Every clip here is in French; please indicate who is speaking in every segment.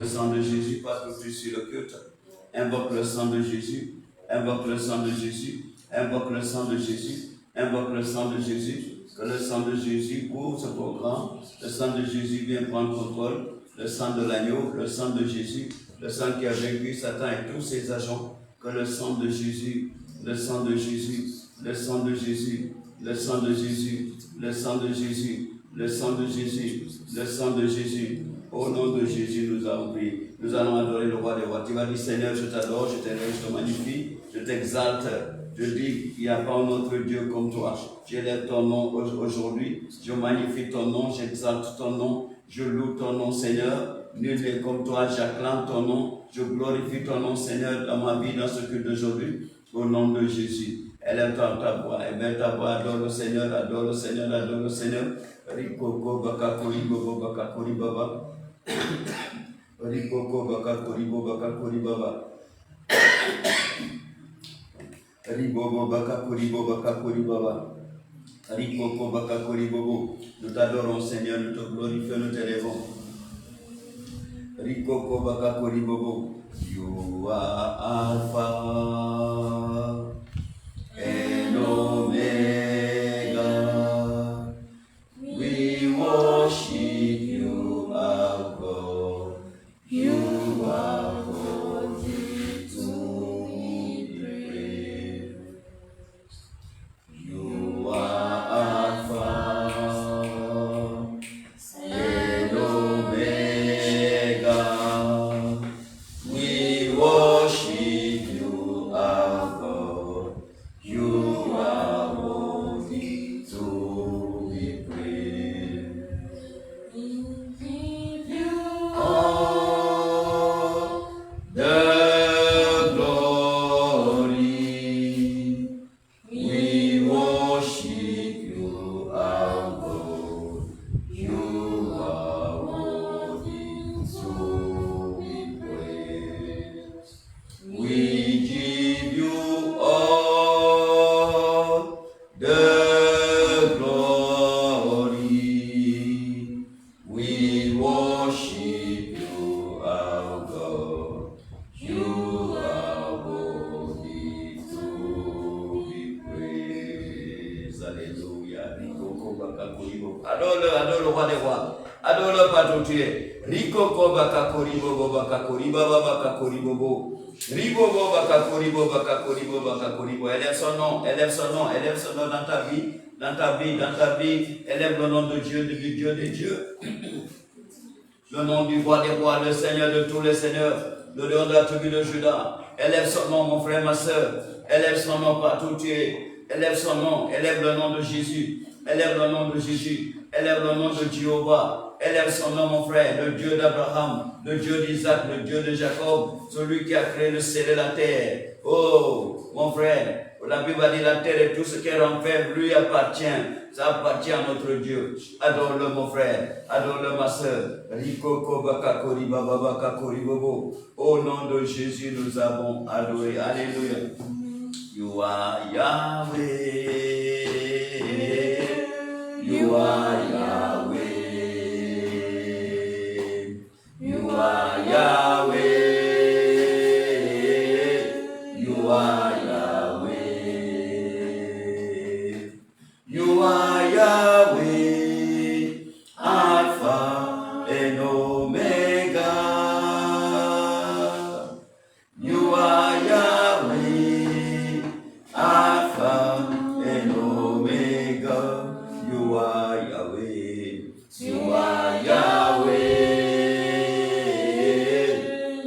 Speaker 1: Le sang de Jésus partout sur le culte. Invoque le sang de Jésus. Invoque le sang de Jésus. Invoque le sang de Jésus. Invoque le sang de Jésus. Que le sang de Jésus couvre ce programme. Le sang de Jésus vient prendre contrôle. Le sang de l'agneau, le sang de Jésus, le sang qui a vaincu Satan et tous ses agents. Que le sang de Jésus, le sang de Jésus, le sang de Jésus, le sang de Jésus, le sang de Jésus, le sang de Jésus, le sang de Jésus. Au nom de Jésus, nous avons prié. Nous allons adorer le roi des rois. Tu vas dire, Seigneur, je t'adore, je t'élève, je te magnifie, je t'exalte. Je dis qu'il n'y a pas un autre Dieu comme toi. J'élève ton nom aujourd'hui. Je magnifie ton nom, j'exalte ton nom. Je loue ton nom, Seigneur. Nul n'est comme toi, j'acclame ton nom. Je glorifie ton nom, Seigneur, dans ma vie, dans ce culte d'aujourd'hui. Au nom de Jésus. Élève ta voix, adore le Seigneur, adore le Seigneur, adore le Seigneur. Rikoko bakakori bobo bakakori baba. Rikoko bakakori bobo bakakori baba. Ribobo bakakori bobo bakakori baba. Rikoko bakakori bobo. Nous t'adorons, Seigneur, nous te glorifions, nous t'élèvons. Rikoko bakakori bobo. You are Alpha and Omega. We worship you, our God. You are worthy to be praised. You are Alpha and Omega. We worship you, our God. You are worthy to be praised. We give you all the glory. We worship you, our God. You are worthy to be praised. We give you all the glory. We worship you, our God. You are worthy to be praised. Alléluia. Adore le roi des rois. Adore le partout tu es. Rikoko bakakori bobo bakakori baba bakakori bobo. Ribobo bakakori bobo bakakori bobo bakakori bobo. Élève son nom, élève son nom, élève son nom dans ta vie, dans ta vie, dans ta vie. Élève le nom de Dieu, du Dieu des dieux. Le nom du roi des rois, le Seigneur de tous les seigneurs, le lion de la tribu de Juda. Élève son nom, mon frère, ma soeur. Élève son nom partout où tu es. Élève son nom, élève le nom de Jésus. Élève le nom de Jésus. Élève le nom de Jéhovah. Élève son nom, mon frère, le Dieu d'Abraham, le Dieu d'Isaac, le Dieu de Jacob, celui qui a créé le ciel et la terre. Oh, mon frère, la Bible a dit la terre et tout ce qu'elle renferme lui appartient. Ça appartient à notre Dieu. Adore-le, mon frère. Adore-le, ma soeur. Rikoko bakakori baba bakakori bobo. Au nom de Jésus, nous avons adoré. Alléluia. You are Yahweh. You are Yahweh. You are Yahweh. You are Yahweh. You are Yahweh, Alpha and Omega. You are Yahweh, Alpha and Omega. You are Yahweh. You are Yahweh.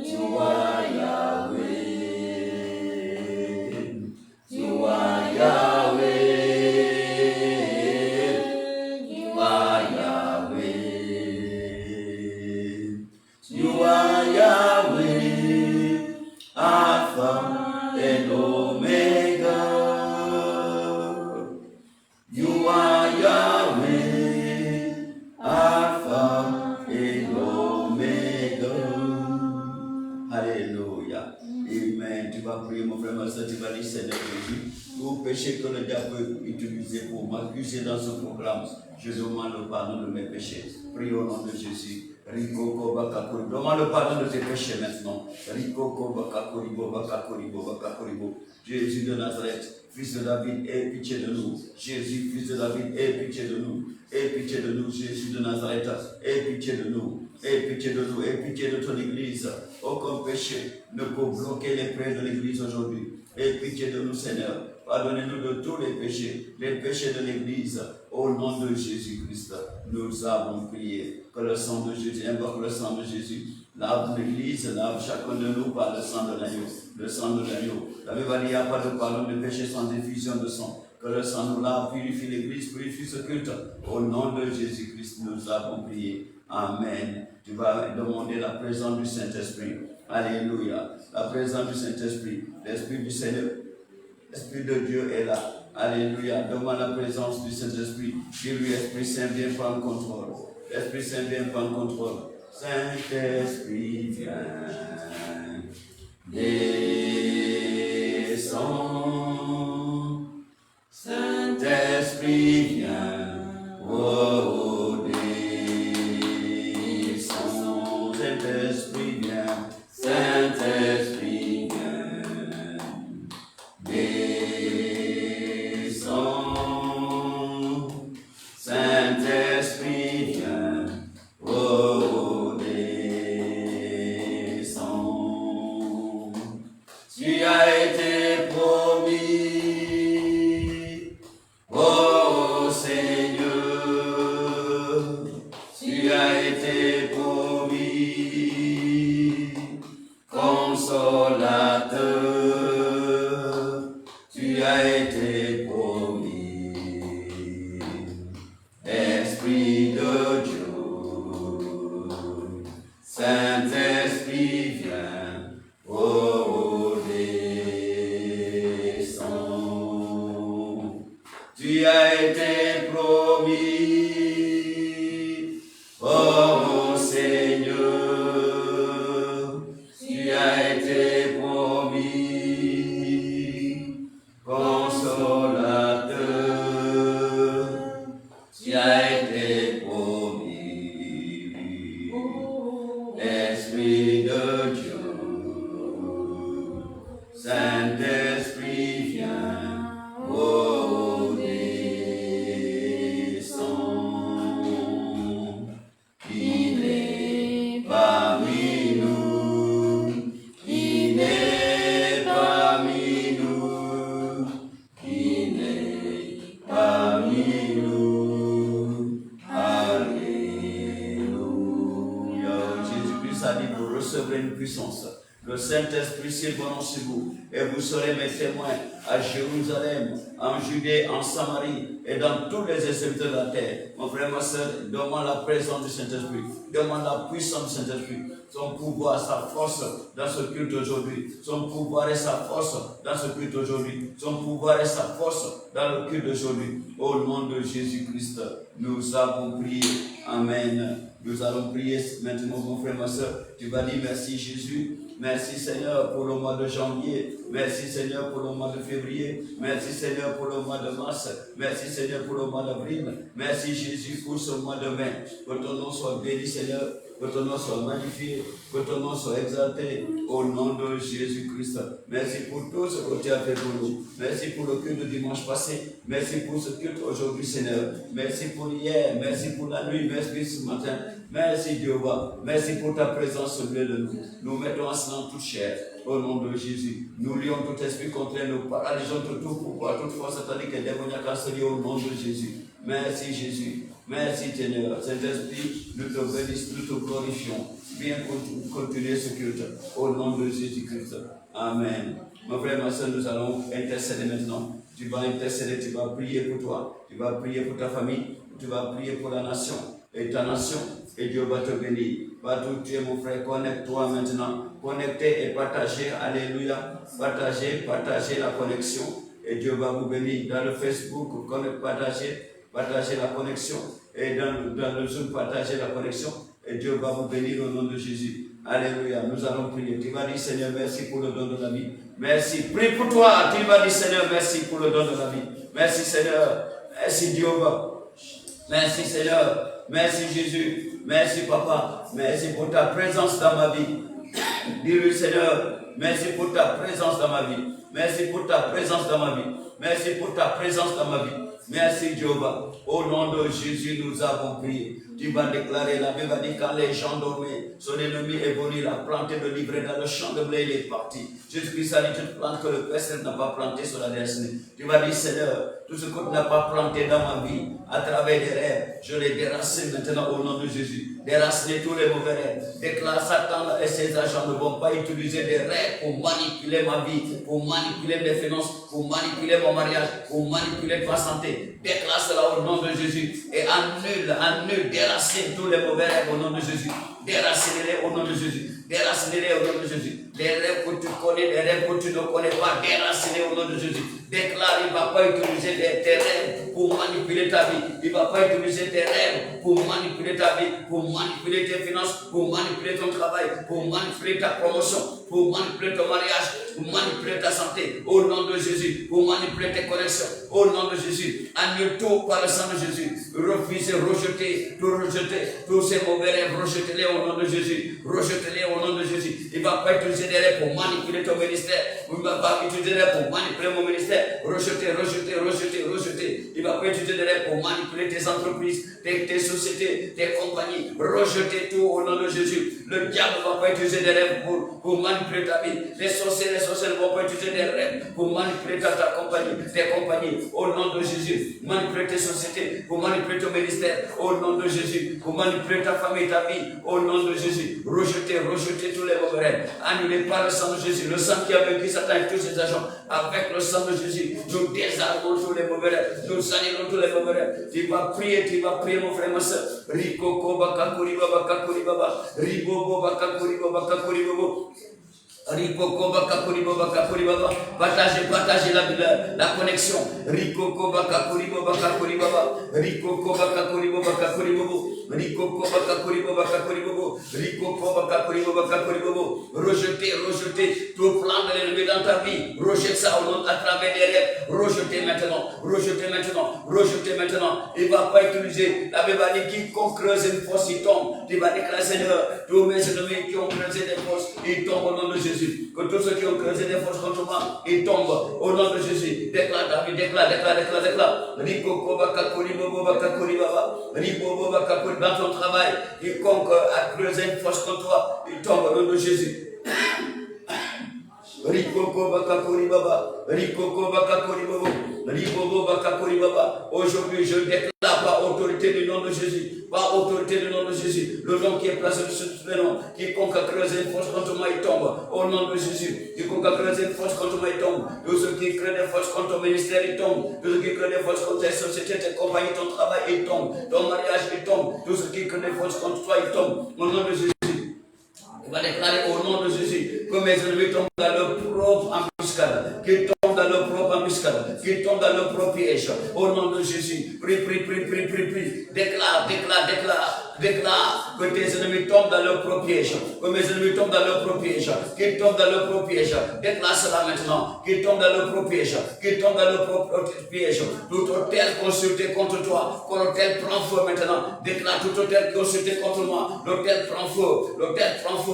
Speaker 1: You are Yahweh. You are Yahweh. You are Yahweh. You are Yahweh, Alpha and Omega. You are Yahweh, Alpha and Omega. Alléluia. Amen. Tu vas prier, mon frère, ma soeur, tu vas dire, Seigneur Jésus, tout péché que le diable peut utiliser pour m'accuser dans ce programme, je demande le pardon de mes péchés. Prie au nom de Jésus. Rikoko bakakori. Demande le pardon de tes péchés maintenant. Rikoko bakakoribo bakakoribo bakakoribo. Jésus de Nazareth, fils de David, aie pitié de nous. Jésus, fils de David, aie pitié de nous. Aie pitié de nous, Jésus de Nazareth. Aie pitié de nous. Aie pitié de nous. Aie pitié de ton Église. Aucun péché ne peut bloquer les prières de l'Église aujourd'hui. Aie pitié de nous, Seigneur. Pardonnez-nous de tous les péchés de l'Église. Au nom de Jésus-Christ, nous avons prié. Que le sang de Jésus, invoque le sang de Jésus. Lave l'Église, lave chacun de nous par le sang de l'agneau. Le sang de l'agneau. La Bible dit, il n'y a pas de pardon de péché sans effusion de sang. Que le sang nous lave, purifie l'Église, purifie ce culte. Au nom de Jésus-Christ, nous avons prié. Amen. Tu vas demander la présence du Saint-Esprit. Alléluia. La présence du Saint-Esprit. L'Esprit du Seigneur. L'Esprit de Dieu est là. Alléluia. Demande la présence du Saint-Esprit. Dis-lui, Esprit Saint, viens prendre contrôle. Esprit Saint, viens prendre contrôle. Saint-Esprit, viens. Descends. Saint-Esprit, viens. Oh, descends. Saint-Esprit, viens. Saint-Esprit, viens. Descends. Saint-Esprit, viens. Oh, descends. Tu as été promis, oh Seigneur. Tu as été promis, consolateur. Tu as été promis, Esprit de Dieu. Saint-Esprit, viens, oh, descends. Tu as été promis, oh Seigneur. Tu as été promis, consolateur. Tu as été promis, Esprit de Dieu. Saint-Esprit, viens, oh, descends. Il est parmi nous, il est parmi nous, il est parmi nous. Alléluia. Jésus-Christ a dit, vous recevrez une puissance. Le Saint-Esprit s'ébranle sur vous et vous serez mes témoins à Jérusalem, en Judée, en Samarie et dans tous les extrémités de la terre. Mon frère, ma soeur, demande la présence du Saint-Esprit, demande la puissance du Saint-Esprit, son pouvoir, sa force dans ce culte aujourd'hui, son pouvoir et sa force dans ce culte aujourd'hui, son pouvoir et sa force dans le culte d'aujourd'hui. Au nom de Jésus-Christ, nous avons prié. Amen. Nous allons prier maintenant, mon frère, ma soeur. Tu vas dire merci Jésus. Merci Seigneur pour le mois de janvier. Merci Seigneur pour le mois de février. Merci Seigneur pour le mois de mars. Merci Seigneur pour le mois d'avril. Merci Jésus pour ce mois de mai. Que ton nom soit béni Seigneur. Que ton nom soit magnifié. Que ton nom soit exalté. Au nom de Jésus-Christ. Merci pour tout ce que tu as fait pour nous. Merci pour le culte de dimanche passé. Merci pour ce culte aujourd'hui Seigneur. Merci pour hier. Merci pour la nuit. Merci ce matin. Merci Jéhovah. Merci pour ta présence au milieu de nous. Nous mettons ensemble toute chair. Au nom de Jésus. Nous lions tout esprit contraire. Nous paralysons tout pouvoir, toute force satanique et démoniaque enseigné au nom de Jésus. Merci Jésus. Merci Seigneur. Saint-Esprit, nous te bénissons, nous te glorifions. Viens continuer ce culte. Au nom de Jésus-Christ. Amen. Mon frère, ma soeur, nous allons intercéder maintenant. Tu vas intercéder, tu vas prier pour toi. Tu vas prier pour ta famille. Tu vas prier pour la nation. Et ta nation. Et Dieu va te bénir. Va tout tuer, mon frère. Connecte-toi maintenant. Connectez et partagez. Alléluia. Partagez la connexion. Et Dieu va vous bénir. Dans le Facebook, partagez la connexion. Et dans le Zoom, partagez la connexion. Et Dieu va vous bénir au nom de Jésus. Alléluia. Nous allons prier. Tu vas dire, Seigneur, merci pour le don de la vie. Merci. Prie pour toi. Tu vas dire, Seigneur, merci pour le don de la vie. Merci, Seigneur. Merci, Jéhovah. Merci, Seigneur. Merci, Jésus. Merci, Papa. Merci pour ta présence dans ma vie. Dis-lui, Seigneur, merci pour ta présence dans ma vie. Merci pour ta présence dans ma vie. Merci pour ta présence dans ma vie. Merci Jéhovah. Au nom de Jésus, nous avons prié. Tu vas déclarer, la Bible va dire quand les gens dormaient, son ennemi est venu, il a planté le livret dans le champ de blé, il est parti. Jésus-Christ a dit toute plante que le Père n'a pas planté sur la destinée. Tu vas dire, Seigneur, tout ce que tu n'as pas planté dans ma vie, à travers des rêves, je les déracine maintenant au nom de Jésus. Déraciner tous les mauvais rêves. Déclare Satan et ses agents ne vont pas utiliser des rêves pour manipuler ma vie, pour manipuler mes finances, pour manipuler mon mariage, pour manipuler ma santé. Déclare cela au nom de Jésus et annule, déracine tous les mauvais rêves au nom de Jésus. Déracinez-les au nom de Jésus. Déracinez-les au nom de Jésus. Les rêves que tu connais, les rêves que tu ne connais pas, déracinez au nom de Jésus. Déclare, il ne va pas utiliser tes rêves pour manipuler ta vie. Il ne va pas utiliser tes rêves pour manipuler ta vie, pour manipuler tes finances, pour manipuler ton travail, pour manipuler ta promotion, pour manipuler ton mariage, pour manipuler ta santé. Au nom de Jésus, pour manipuler tes connexions. Au nom de Jésus, annule tout par le sang de Jésus. Refusez, rejetez, tous ces mauvais rêves, rejetez-les au nom de Jésus. Rejetez-les au nom de Jésus. Il ne va pas utiliser des rêves pour manipuler ton ministère. Il ne va pas utiliser des rêves pour manipuler mon ministère. Rejetez. Il ne va pas utiliser des rêves pour manipuler tes entreprises, tes sociétés, tes compagnies. Rejetez tout au nom de Jésus. Le diable ne va pas utiliser des rêves pour manipuler ta vie. Les sorciers ne vont pas utiliser des rêves pour manipuler ta compagnie, tes compagnies. Au nom de Jésus. Manipuler tes sociétés, pour manipuler ton ministère. Au nom de Jésus. Pour manipuler ta famille, ta vie. Au nom de Jésus. Rejetez tous les mauvais rêves. Annulez par le sang de Jésus. Le sang qui a vaincu Satan et tous ses agents. Avec le sang de Jésus, nous désarmons tous les mauvais rêves. Nous annulons tous les mauvais rêves. Tu vas prier mon frère, ma soeur. Rikoko bakakuri baba kakuri baba. Ribobo bakakuri baba kakuri baba. Partagez la connexion. Rikoko bakakuri baba kakuri baba. Rikoko bakakuri baba kakuri baba. Rikoko bakakuri baba kakuri baba. Rikoko bakakuri baba kakuri baba. Rejetez tout plan de l'ennemi dans ta vie. Rejette ça à travers des rêves. Rejetez maintenant. Il ne va pas utiliser. La Bible dit quiconque creuse une fosse, il tombe. Tu vas déclarer, Seigneur, tous mes ennemis qui ont creusé des fosses, ils tombent au nom de Jésus. Que tous ceux qui ont creusé des fosses contre moi, ils tombent au nom de Jésus. Déclare David, déclare. Rikoko bakakuri bobo bakakuri baba. Ribobo bakakuri dans ton travail. Quiconque a creusé une fosse contre toi, il tombe au nom de Jésus. Rikoko bakakuri baba. Rikoko bakakuri bobo. Ribobo bakakuri baba. Aujourd'hui, je déclare par autorité du nom de Jésus. Par autorité du nom de Jésus. Le nom qui est placé sur ce nom. Quiconque a creusé une fosse contre moi, il tombe. Au nom de Jésus. Quiconque a creusé une fosse contre moi, il tombe. Tous ceux qui créent des fosses contre ton ministère, ils tombent. Tous ceux qui créent des fosses contre tes sociétés, tes compagnies, ton travail, ils tombent. Ton mariage, ils tombent. Tous ceux qui créent des fosses contre toi, ils tombent. Au nom de Jésus. Il va déclarer au nom de Jésus que mes ennemis tombent dans leur propre embuscade, qu'ils tombent dans leur propre embuscade, qu'ils tombent dans leur propre piège. Au nom de Jésus, prie. Déclare que tes ennemis tombent dans leur propre piège, que mes ennemis tombent dans leur propre piège, qu'ils tombent dans leur propre piège. Déclare cela maintenant, qu'ils tombent dans leur propre piège, qu'ils tombent dans leur propre piège. Tout hôtel consulté contre toi, que l'hôtel prend feu maintenant. Déclare tout hôtel consulté contre moi, l'hôtel prend feu, l'hôtel prend feu.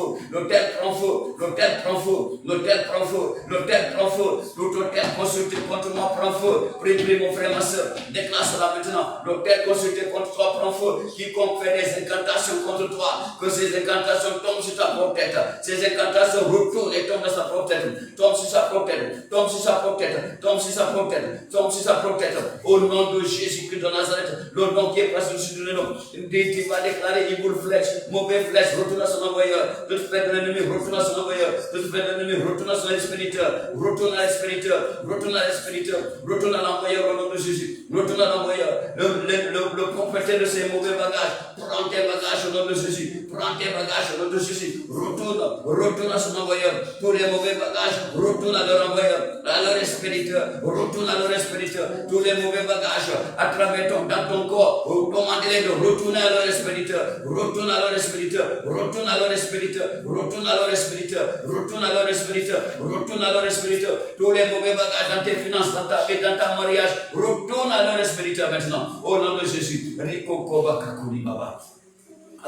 Speaker 1: Tout hôtel consulté contre moi prend feu. Prie mon frère, ma soeur. Déclare cela maintenant. L'hôtel consulté contre toi prend feu. Quiconque fait des incantations contre toi, que ces incantations tombent sur ta propre tête. Ces incantations retournent et tombent dans sa propre tête. Tombe sur sa propre tête. Au nom de Jésus-Christ de Nazareth, le nom qui est placé sur le nom. Tu vas déclarer evil flèche, mauvais flèche, retourne à son envoyeur. Tout fait de l'ennemi, retourne à son envoyeur. Tout fait de l'ennemi, retourne à son expéditeur. Retourne à l'envoyeur au nom de Jésus. Retourne à l'envoyeur. Le propriétaire de ces mauvais bagages, prends tes bagages au nom de Jésus. Retourne à son envoyeur. Tous les mauvais bagages, retourne à leur envoyeur, à leur expéditeur. Tous les mauvais bagages à travers dans ton corps, commandez-les de retourner à leur expéditeur. Retourne à leur expéditeur. Tous les mauvais bagages dans tes finances, dans ta vie, dans ta mariage, retourne à leur expéditeur maintenant. Au nom de Jésus. Rikoko bakakuri baba.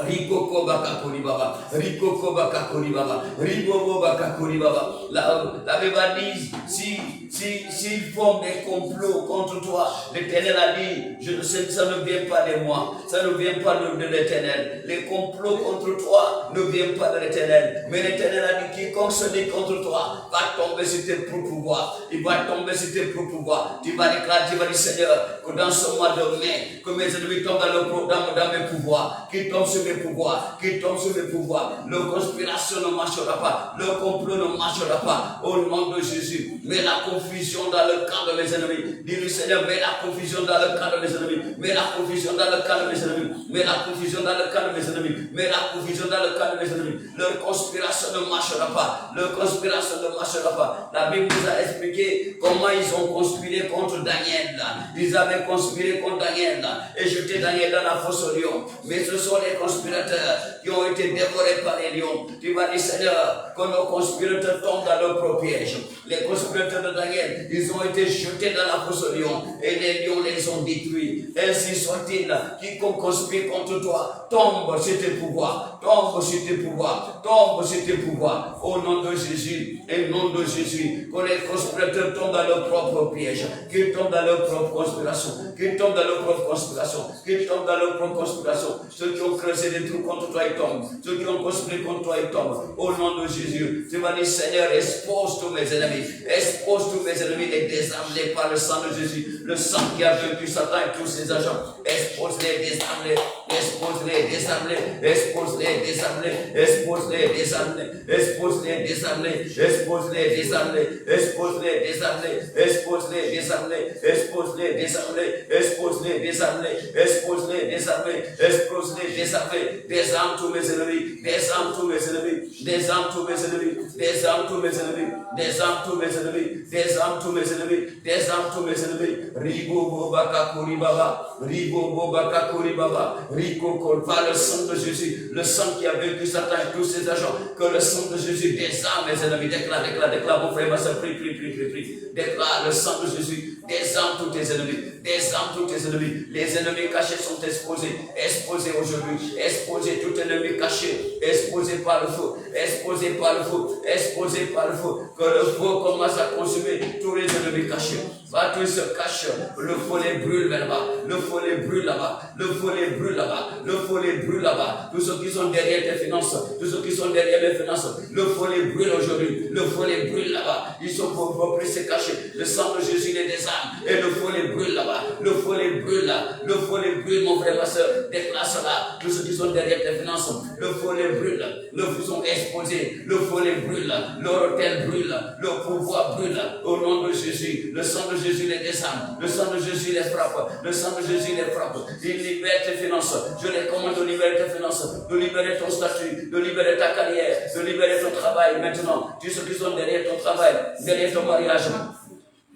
Speaker 1: Rikoko bakakori baba, rikoko bakakori baba, ribobo bakakori baba. La Bible dit, s'ils forment des complots contre toi, l'Éternel a dit, je ne sais, ça ne vient pas de moi, ça ne vient pas de l'Éternel. Les complots contre toi ne viennent pas de l'Éternel, mais l'Éternel a dit, quiconque se dit contre toi va tomber sur tes propres pouvoirs. Il va tomber sur tes propres pouvoirs. Tu vas déclarer, tu vas dire, Seigneur, que dans ce mois de mai, que mes ennemis tombent dans mes pouvoirs, qu'ils tombent sur mes pouvoirs, qu'ils tombent sur mes pouvoirs. Leur conspiration ne marchera pas, leur complot ne marchera pas. Au nom de Jésus, mets la confusion dans le camp de mes ennemis. Dis-lui, Seigneur, mets la confusion dans le camp de mes ennemis. Mets la confusion dans le camp de mes ennemis. Mets la confusion dans le camp de mes ennemis. Mets la confusion dans le camp de mes ennemis. Leur conspiration ne marchera pas. Leur conspiration ne marchera pas. La Bible nous a expliqué comment ils ont conspiré contre Daniel. Ils avaient conspiré contre Daniel et jeté Daniel dans la fosse au lion. Mais ce sont les conspirateurs qui ont été dévorés par les lions. Tu vas dire, Seigneur, que nos conspirateurs tombent dans leur propre piège. Les conspirateurs de Daniel, ils ont été jetés dans la fosse au lion et les lions les ont détruits. Ainsi soit-il, quiconque conspire contre toi, tombe sur tes pouvoirs, tombe sur tes pouvoirs, tombe sur tes pouvoirs. Au nom de Jésus, et au nom de Jésus, que les conspirateurs tombent dans leur propre piège, qu'ils tombent dans leur propre conspiration, qu'ils tombent dans leur propre conspiration, qu'ils tombent dans leur propre conspiration. Ceux qui ont creusé des trous contre toi, ils tombent. Ceux qui ont conspiré contre toi, ils tombent. Au nom de Jésus, tu vas dire, Seigneur, expose tous mes ennemis, expose tous mes ennemis, les désarme-les par le sang de Jésus, le sang qui a vaincu Satan et tous ses agents. Expose-les, désarme-les, expose-les, désarme-les, expose-les, désarme-les, expose-les, désarme-les, expose-les, désarme-les, expose-les, désarme-les, expose-les, désarme-les, expose-les, désarme-les, expose-les, désarme-les, expose-les, désarme-les, expose-les, désarme-les, expose-les, désarme-les, désarme tous mes ennemis, désarme tous mes ennemis, désarme tous mes ennemis, désarme tous mes ennemis, désarme tous mes ennemis, désarme tous mes ennemis, désarme tous mes ennemis. Ribo baka kuri baba, ribo baka kuri baba, rico kol, par le sang de Jésus, le sang qui a vaincu Satan et tous ses agents, que le sang de Jésus désarme mes ennemis. Déclare, déclare, déclare, mon frère, ma soeur, prie, prie, prie, prie, prie. Déclare le sang de Jésus, désarme tous tes ennemis, désarme tous tes ennemis. Les ennemis cachés sont exposés, exposés aujourd'hui, exposés, tout ennemi caché, exposé par le feu, exposé par le feu, exposé par le feu. Que le feu commence à consumer tous les ennemis cachés. Va tous se cache, le feu les brûle là-bas, le feu les brûle là-bas, le feu les brûle là-bas, le feu les brûle là-bas. Tous ceux qui sont derrière tes finances, tous ceux qui sont derrière mes finances, le feu les brûle aujourd'hui, le feu les brûle là-bas. Ils sont pour se cacher. Le sang de Jésus les désarme et le feu les brûle là-bas, le feu les brûle là, le feu les brûle, mon frère, ma soeur. Déclare cela. Tous ceux qui sont derrière tes finances, le feu les brûle, le feu sont exposés, le feu les brûle, leur hôtel brûle, leur pouvoir brûle. Au nom de Jésus, le sang de Jésus les désarme, le sang de Jésus les frappe, le sang de Jésus les frappe. Il libère tes finances. Je les commande de libérer tes finances, de libérer ton statut, de libérer ta carrière, de libérer ton travail maintenant. Tous ceux qui sont derrière ton travail, derrière ton mariage,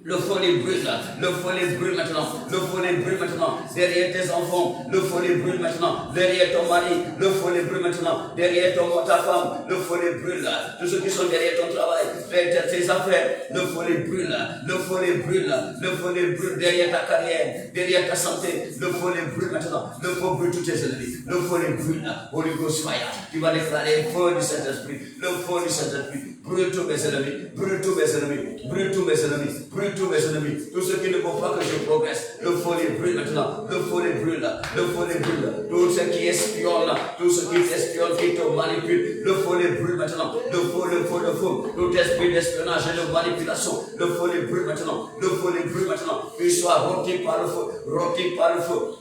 Speaker 1: le feu les brûle, le feu les brûle maintenant, le feu les brûle maintenant, derrière tes enfants, le feu les brûle maintenant, derrière ton mari, le feu les brûle maintenant, derrière ta femme, le feu les brûle, tous ceux qui sont derrière ton travail, derrière tes affaires, le feu les brûle, le feu les brûle, le feu les brûle, derrière ta carrière, derrière ta santé, le feu les brûle maintenant, le feu brûle tous tes ennemis, le feu les brûle, Holy Ghost fire, tu vas déclarer le feu du Saint-Esprit, le feu du Saint-Esprit, brûle tous mes ennemis, brûle tous mes ennemis, brûle tous mes ennemis, brûle tous mes ennemis, tous ceux qui ne vont pas que je progresse, le feu les brûle maintenant, le feu les brûle, le feu les brûle, tous ceux qui espionnent, tous ceux qui t'espionnent, qui te manipulent, le feu les brûle maintenant, le feu, tout esprit d'espionnage et de manipulation, le feu les brûle maintenant, le feu les brûle maintenant, qu'il soit rôti par le feu,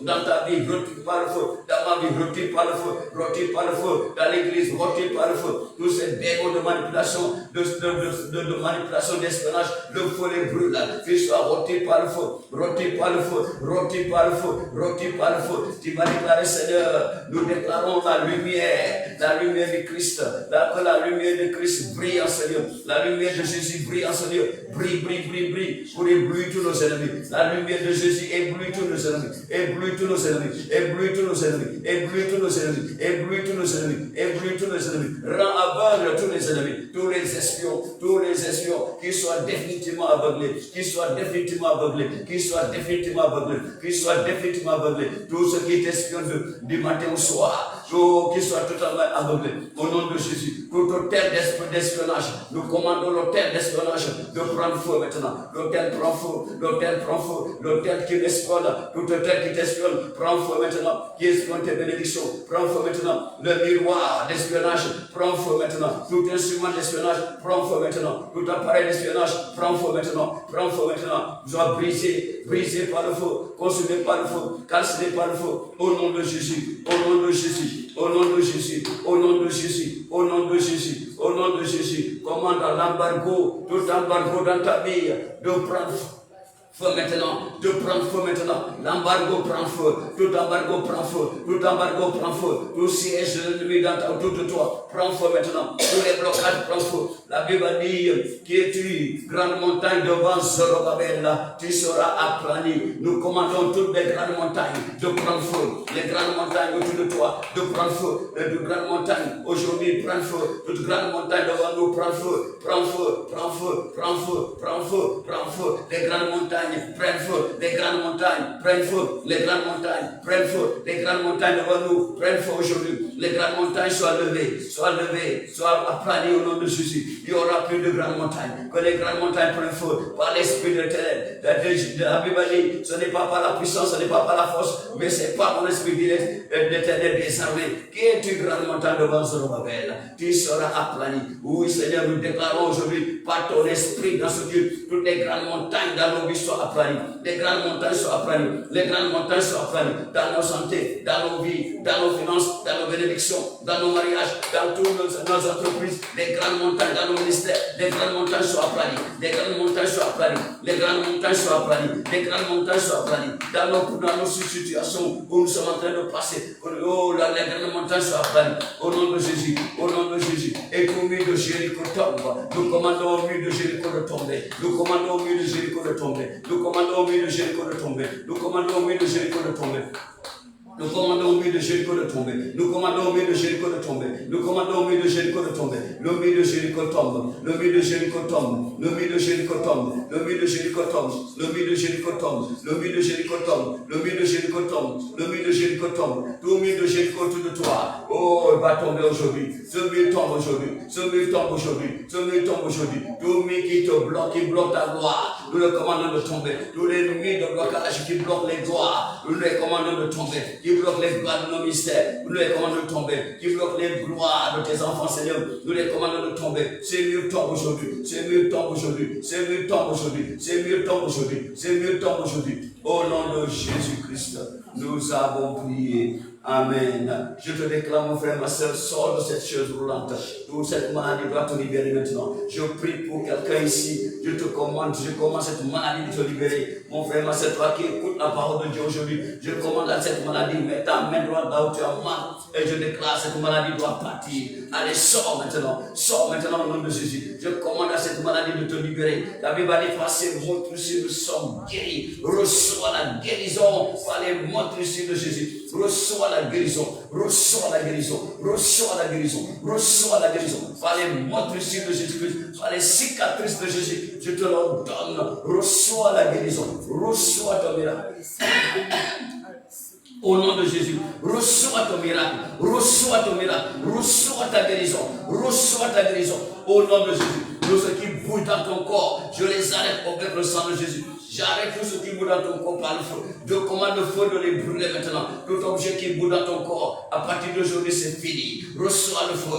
Speaker 1: dans ta vie, rôti par le feu, dans ma vie, rôti par le feu, dans l'église, rôti par le feu, tous ces démons de manipulation, de manipulation, d'espionnage, le feu les brûle, qu'il soit rôti par le feu, rôti par le feu, rôti par le feu, rôti par le feu. Tu vas déclarer, Seigneur, nous déclarons la lumière du Christ, que la lumière de Christ brille en ce lieu, la lumière de Jésus brille en ce lieu, brille, pour éblouir tous nos ennemis. La lumière de Jésus éblouit tous nos ennemis, éblouit tous nos ennemis, éblouit tous nos ennemis, éblouit tous nos ennemis, éblouit tous nos ennemis, éblouit tous nos ennemis, rend aveugle tous les ennemis, tous les espions, qu'ils soient définitivement aveuglés, qu'ils soient définitivement aveuglés, qu'ils soient définitivement aveuglés, qu'ils soient définitivement aveuglés, tous ceux qui t'espionnent du matin au soir, qui soit totalement aveuglé. Au nom de Jésus, tout hôtel d'espionnage, nous commandons l'hôtel d'espionnage de prendre feu maintenant. L'hôtel prend feu, l'hôtel prend feu, l'hôtel qui l'espionne, tout hôtel qui t'espionne, prend feu maintenant, qui espionne tes bénédictions, prend feu maintenant. Le miroir d'espionnage, prend feu maintenant. Tout instrument d'espionnage, prend feu maintenant. Tout appareil d'espionnage, prend feu maintenant. Prend feu maintenant. Soit brisé, brisé par le feu, consumé par le feu, calciné par le feu. Au nom de Jésus, au nom de Jésus, au nom de Jésus, au nom de Jésus, au nom de Jésus, au nom de Jésus. Commande l'embargo, tout embargo dans ta vie, de prendre feu maintenant, de prendre feu maintenant. L'embargo prend feu, tout embargo prend feu, tout embargo prend feu, tout siège de l'ennemi autour de toi prend feu maintenant, tous les blocages prennent feu. La Bible dit, qui es-tu, grande montagne devant Zorobabel, tu seras aplani. Nous commandons toutes les grandes montagnes de prendre feu, les grandes montagnes autour de toi de prendre feu, les grandes montagnes aujourd'hui prennent feu, toutes grandes montagnes devant nous prennent feu, prends feu, prends feu, prends feu, prends feu, prends feu, les grandes montagnes prennent feu, les grandes montagnes prennent feu, les grandes montagnes prennent feu, les grandes montagnes devant nous prennent feu aujourd'hui, les grandes montagnes soient levées, soient aplanies au nom de Jésus. Il n'y aura plus de grandes montagnes, que les grandes montagnes prennent feu par l'esprit de l'éternel. La Bible dit, ce n'est pas par la puissance, ce n'est pas par la force, mais c'est par mon esprit de l'éternel des armées. Qui est une grande montagne devant Zorobabel? Tu seras aplani. Oui, Seigneur, nous déclarons aujourd'hui par ton esprit dans ce Dieu, toutes les grandes montagnes dans nos vies soient aplanies. Les grandes montagnes soient aplanies. Les grandes montagnes soient aplanies. Dans nos santé, dans nos vies, dans nos finances, dans nos bénédictions, dans nos mariages, dans toutes nos entreprises. Les grandes montagnes dans nos ministères, les grandes montagnes soient aplanies. Les grandes montagnes soient aplanies. Les grandes montagnes soient aplanies. Les grandes montagnes soient aplanies. Dans nos situations où nous sommes en train de passer. Oh, les grandes montagnes soient aplanies. Au nom de Jésus, au nom de Jésus. Et qu'au milieu de Jéricho tombe. Nous commandons au milieu de Jéricho de tomber. Nous commandons au milieu de Jéricho de tomber. Nous commandons au milieu de Jéricho de tomber. Nous commandons au milieu de Jéricho de tomber. Nous commandons au milieu de Jéricho de tomber. Nous commandons au milieu de Jéricho de tomber. Nous commandons au milieu de Jéricho de tomber. Le milieu de Jéricho tombe. Le milieu de Jéricho tombe. Le milieu de Jéricho tombe. Le milieu de Jéricho tombe. Le milieu de Jéricho tombe. Le milieu de Jéricho tombe. Le milieu de Jéricho tombe. Le milieu de Jéricho tombe. Tout milieu de Jéricho autour de toi. Oh, il va tomber aujourd'hui. Ce milieu tombe aujourd'hui. Ce milieu tombe aujourd'hui. Ce milieu tombe aujourd'hui. Tout milieu qui te bloque, qui bloque ta gloire. Nous le commandons de tomber. Tous les ennemis de blocage qui bloquent les gloires. Nous les commandons de tomber. Qui bloque les gloires de nos mystères, nous les commandons de tomber. Qui bloque les gloires de tes enfants, Seigneur, nous les commandons de tomber. Ces murs tombent aujourd'hui, ces murs tombent aujourd'hui, ces murs tombent aujourd'hui, ces murs tombent aujourd'hui, ces murs tombent aujourd'hui. Au nom de Jésus-Christ, nous avons prié. Amen. Je te déclare, mon frère, ma soeur, sors de cette chose roulante. Toute cette maladie doit te libérer maintenant. Je prie pour quelqu'un ici. Je te commande, je commande cette maladie de te libérer. Mon frère, ma soeur, toi qui écoutes la parole de Dieu aujourd'hui, je commande à cette maladie, mets ta main droite là où tu as mal. Et je déclare, cette maladie doit partir. Allez, sors maintenant au nom de Jésus. Je commande à cette maladie de te libérer. La Bible dit, par ces mots si nous sommes guéris. Reçois la guérison par les mots de Jésus. Reçois la guérison, reçois la guérison, reçois la guérison, reçois la guérison. Par les motriciers de Jésus-Christ, par les cicatrices de Jésus, je te le donne. Reçois la guérison, reçois ton miracle. Au nom de Jésus, reçois ton miracle, reçois ton miracle, reçois ta guérison, reçois ta guérison. Au nom de Jésus, tout ce qui bouge dans ton corps, je les arrête avec le sang de Jésus. J'arrête tout ce qui bouge dans ton corps par le feu. Je commande le feu de les brûler maintenant. Tout objet qui bouge dans ton corps, à partir d'aujourd'hui, c'est fini. Reçois le feu,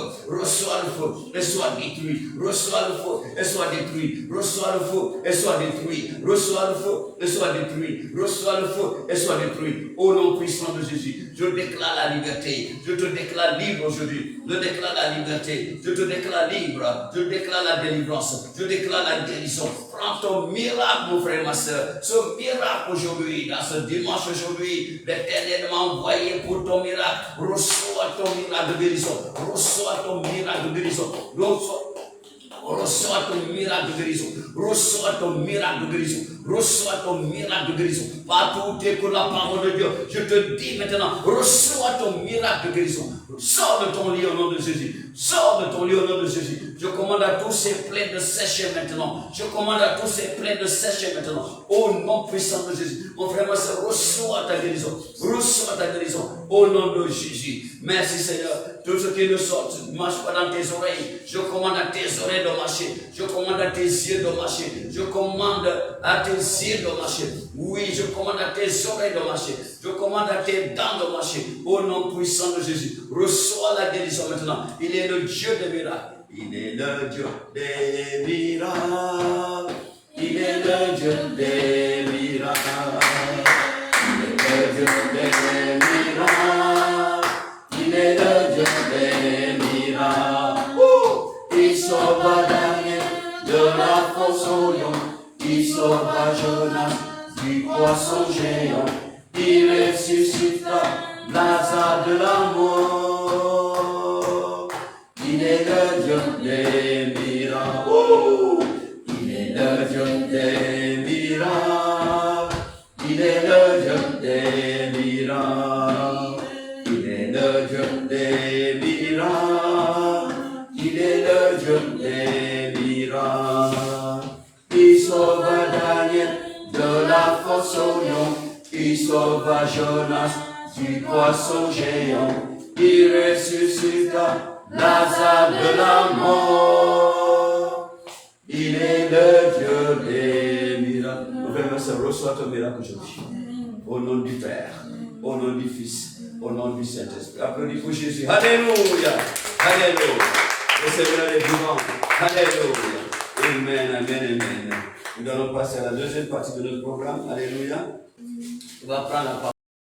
Speaker 1: et sois détruit. Reçois le feu, et sois détruit. Reçois le feu, et sois détruit. Reçois le feu, et sois détruit. Reçois le feu, et sois détruit. Au nom puissant de Jésus, je déclare la liberté. Je te déclare libre aujourd'hui. Je déclare la liberté. Je te déclare libre. Je déclare la délivrance. Je déclare la guérison. Prends ton miracle, mon frère, ma soeur. Ce miracle aujourd'hui, dans ce dimanche aujourd'hui, l'Éternel m'a envoyé pour ton miracle. Reçois ton miracle de guérison. Reçois ton miracle de guérison. Reçois ton miracle de guérison. Reçois ton miracle de guérison. reçois ton miracle de guérison. Partout où tu écoutes la parole de Dieu, je te dis maintenant, reçois ton miracle de guérison. Sors de ton lit au nom de Jésus. Sors de ton lit au nom de Jésus. Je commande à tous ces plaies de sécher maintenant. Je commande à tous ces plaies de sécher maintenant. Au nom puissant de Jésus. Mon frère, ma soeur, reçois ta guérison. Reçois ta guérison. Au nom de Jésus. Merci Seigneur. Tout ce qui nous sort, ne marche pas dans tes oreilles. Je commande à tes oreilles de marcher. Je commande à tes yeux de marcher. Je commande à tes yeux de marcher. Oui, je commande à tes oreilles de marcher. Je commande à tes dents de marcher. Au nom puissant de Jésus. Reçois la guérison maintenant. Il est le Dieu des miracles. Il est le Dieu des miracles. Il est le Dieu des miracles. Il est le Dieu des miracles. Il est le Dieu des miracles. Il sauva Daniel de la fosse au lion. Il sauva Jonas du poisson géant. Il ressuscita Lazare de la mort. Il est le Dieu des miracles. Il est le Dieu des miracles. Il est le Dieu des miracles. Il est le Dieu des miracles. Il est le Dieu des miracles. Il sauva Daniel de la fosse au lion. Il sauva Jonas du poisson géant. Il ressuscita Lazare de la mort. Il est le Dieu des miracles. Mon frère, ma soeur, reçois ton miracle aujourd'hui. Au nom du Père, au nom du Fils, au nom du Saint-Esprit. Applaudis pour Jésus. Alléluia. Alléluia. Le Seigneur est vivant. Alléluia. Amen, amen, amen. Nous allons passer à la deuxième partie de notre programme. Alléluia. On va prendre la parole.